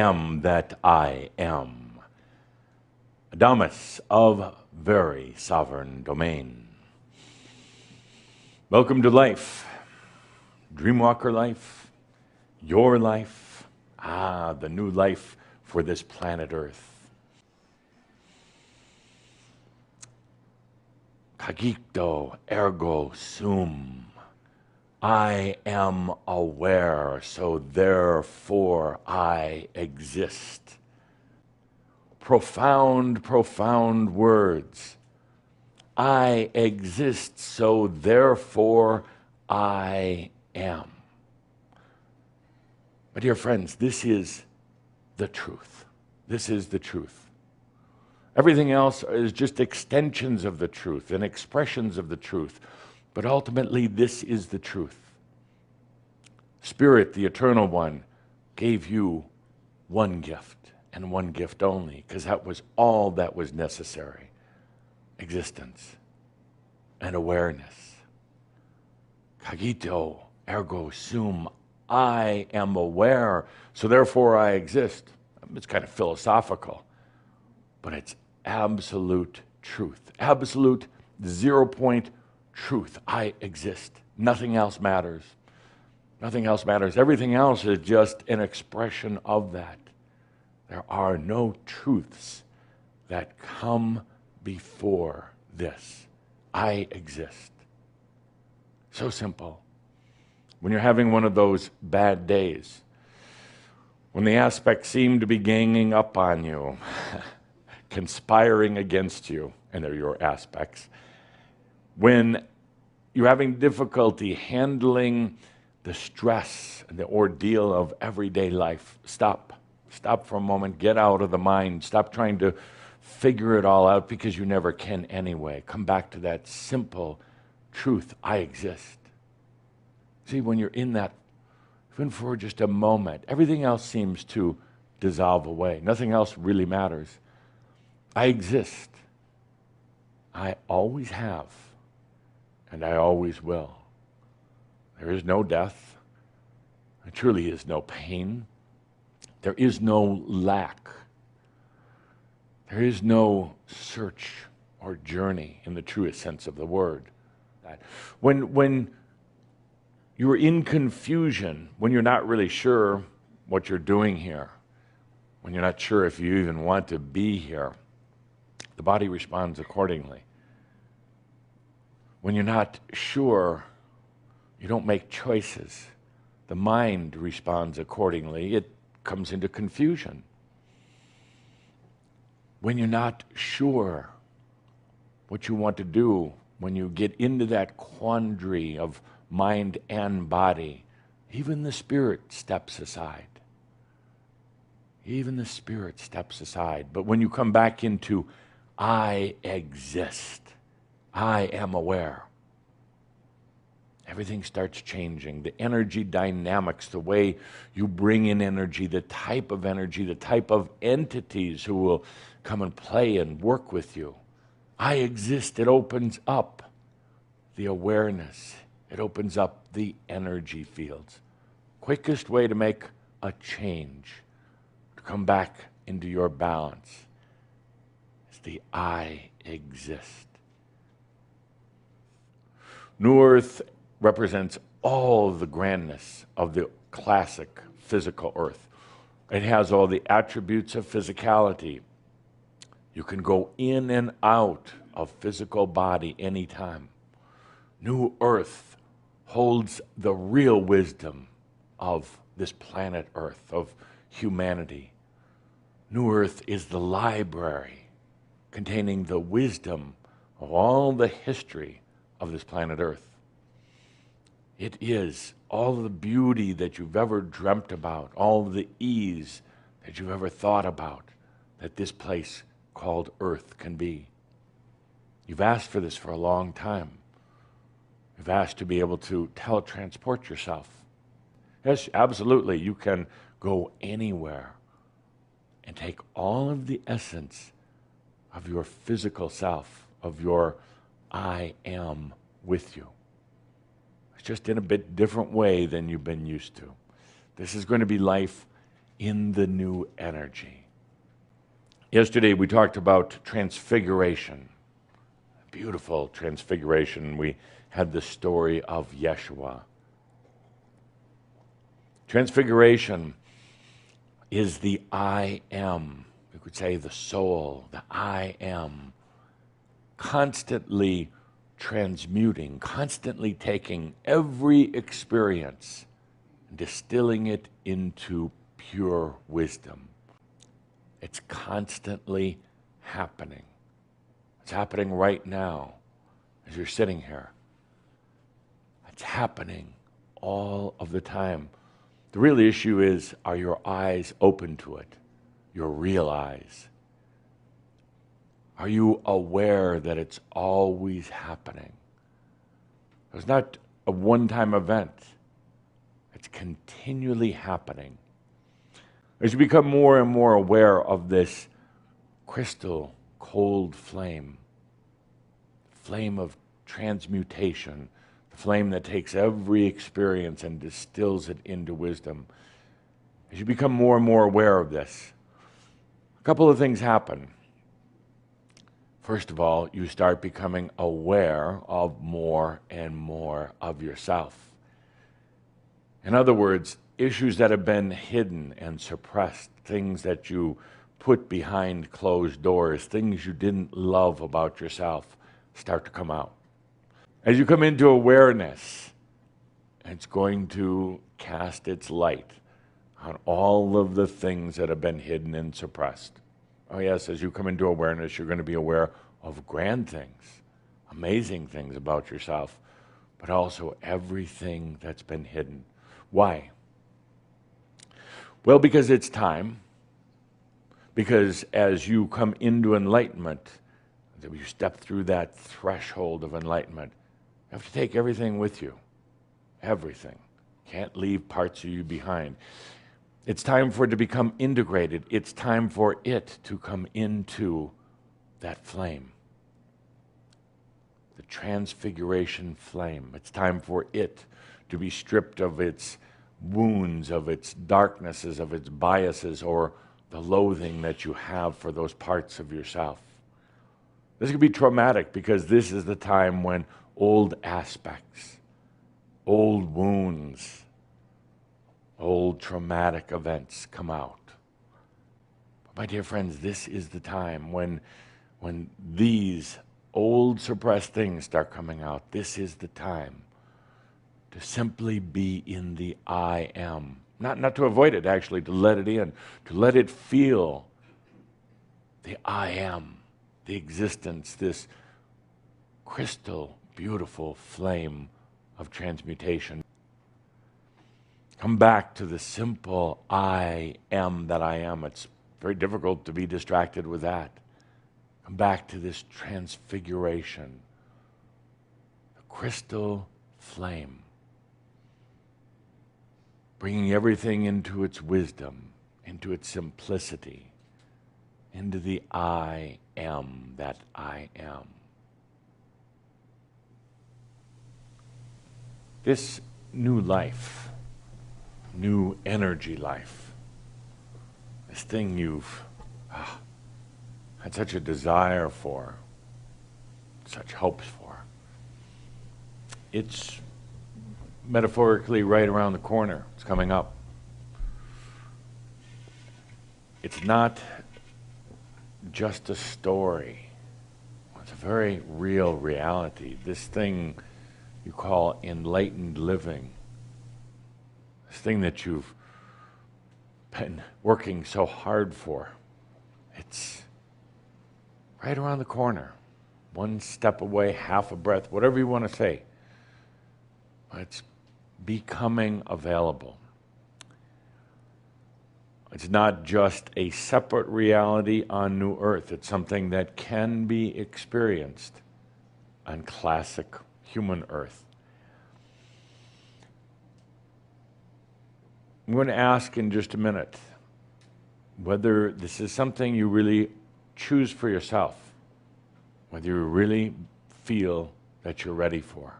am that I am. Adamus of very sovereign domain. Welcome to life, Dreamwalker life, your life, the new life for this planet Earth. Cogito ergo sum. I am aware, so therefore I exist. Profound, profound words. I exist, so therefore I am. My dear friends, this is the truth. This is the truth. Everything else is just extensions of the truth and expressions of the truth. But ultimately, this is the truth. Spirit, the Eternal One, gave you one gift and one gift only, because that was all that was necessary. Existence and awareness. Cogito ergo sum. I am aware, so therefore I exist. It's kind of philosophical, but it's absolute truth. Absolute 0-point truth. I exist. Nothing else matters. Nothing else matters. Everything else is just an expression of that. There are no truths that come before this. I exist. So simple. When you're having one of those bad days, when the aspects seem to be ganging up on you, conspiring against you, and they're your aspects, when you're having difficulty handling the stress and the ordeal of everyday life, stop. Stop for a moment. Get out of the mind. Stop trying to figure it all out, because you never can anyway. Come back to that simple truth. I exist. See, when you're in that, even for just a moment, everything else seems to dissolve away. Nothing else really matters. I exist. I always have, and I always will. There is no death. There truly is no pain. There is no lack. There is no search or journey in the truest sense of the word. When you're in confusion, when you're not really sure what you're doing here, when you're not sure if you even want to be here, the body responds accordingly. When you're not sure, you don't make choices. The mind responds accordingly. It comes into confusion. When you're not sure what you want to do, when you get into that quandary of mind and body, even the spirit steps aside. Even the spirit steps aside. But when you come back into I exist, I am aware, everything starts changing. The energy dynamics, the way you bring in energy, the type of entities who will come and play and work with you. I exist. It opens up the awareness. It opens up the energy fields. Quickest way to make a change, to come back into your balance, is the I exist. New Earth represents all of the grandness of the classic physical Earth. It has all the attributes of physicality. You can go in and out of physical body anytime. New Earth holds the real wisdom of this planet Earth, of humanity. New Earth is the library containing the wisdom of all the history of this planet Earth. It is all the beauty that you've ever dreamt about, all the ease that you've ever thought about, that this place called Earth can be. You've asked for this for a long time. You've asked to be able to teletransport yourself. Yes, absolutely, you can go anywhere and take all of the essence of your physical self, of your I am with you. It's just in a bit different way than you've been used to. This is going to be life in the new energy. Yesterday we talked about transfiguration, beautiful transfiguration. We had the story of Yeshua. Transfiguration is the I am, you could say the soul, the I am, constantly transmuting, constantly taking every experience, distilling it into pure wisdom. It's constantly happening. It's happening right now as you're sitting here. It's happening all of the time. The real issue is, are your eyes open to it? Your real eyes? Are you aware that it's always happening? It's not a one-time event. It's continually happening. As you become more and more aware of this crystal cold flame, flame of transmutation, the flame that takes every experience and distills it into wisdom, as you become more and more aware of this, a couple of things happen. First of all, you start becoming aware of more and more of yourself. In other words, issues that have been hidden and suppressed, things that you put behind closed doors, things you didn't love about yourself, start to come out. As you come into awareness, it's going to cast its light on all of the things that have been hidden and suppressed. Oh yes, as you come into awareness, you're going to be aware of grand things, amazing things about yourself, but also everything that's been hidden. Why? Well, because it's time. Because as you come into enlightenment, you step through that threshold of enlightenment, you have to take everything with you. Everything. Can't leave parts of you behind. It's time for it to become integrated. It's time for it to come into that flame. The transfiguration flame. It's time for it to be stripped of its wounds, of its darknesses, of its biases, or the loathing that you have for those parts of yourself. This could be traumatic because this is the time when old aspects, old wounds, old traumatic events come out. But my dear friends, this is the time when these old suppressed things start coming out. This is the time to simply be in the I am. Not to avoid it, actually, to let it in, to let it feel the I am, the existence, this crystal, beautiful flame of transmutation. Come back to the simple I am that I am. It's very difficult to be distracted with that. Come back to this transfiguration, the crystal flame, bringing everything into its wisdom, into its simplicity, into the I am that I am. This new life, new energy life, this thing you've had such a desire for, such hopes for, it's metaphorically right around the corner. It's coming up. It's not just a story. It's a very real reality. This thing you call enlightened living, this thing that you've been working so hard for, it's right around the corner. One step away, half a breath, whatever you want to say. It's becoming available. It's not just a separate reality on New Earth. It's something that can be experienced on classic human Earth. I'm going to ask in just a minute whether this is something you really choose for yourself, whether you really feel that you're ready for.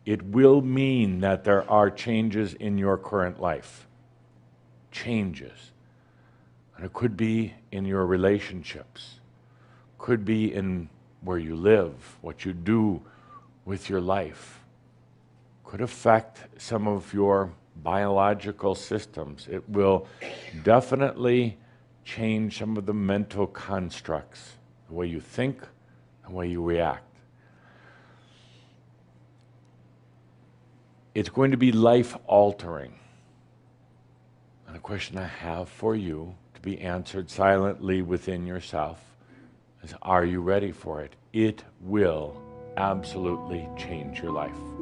It will mean that there are changes in your current life. changes. And it could be in your relationships, could be in where you live, what you do with your life, could affect some of your biological systems. It will definitely change some of the mental constructs, the way you think, the way you react. It's going to be life-altering. And the question I have for you, to be answered silently within yourself, is, are you ready for it? It will absolutely change your life.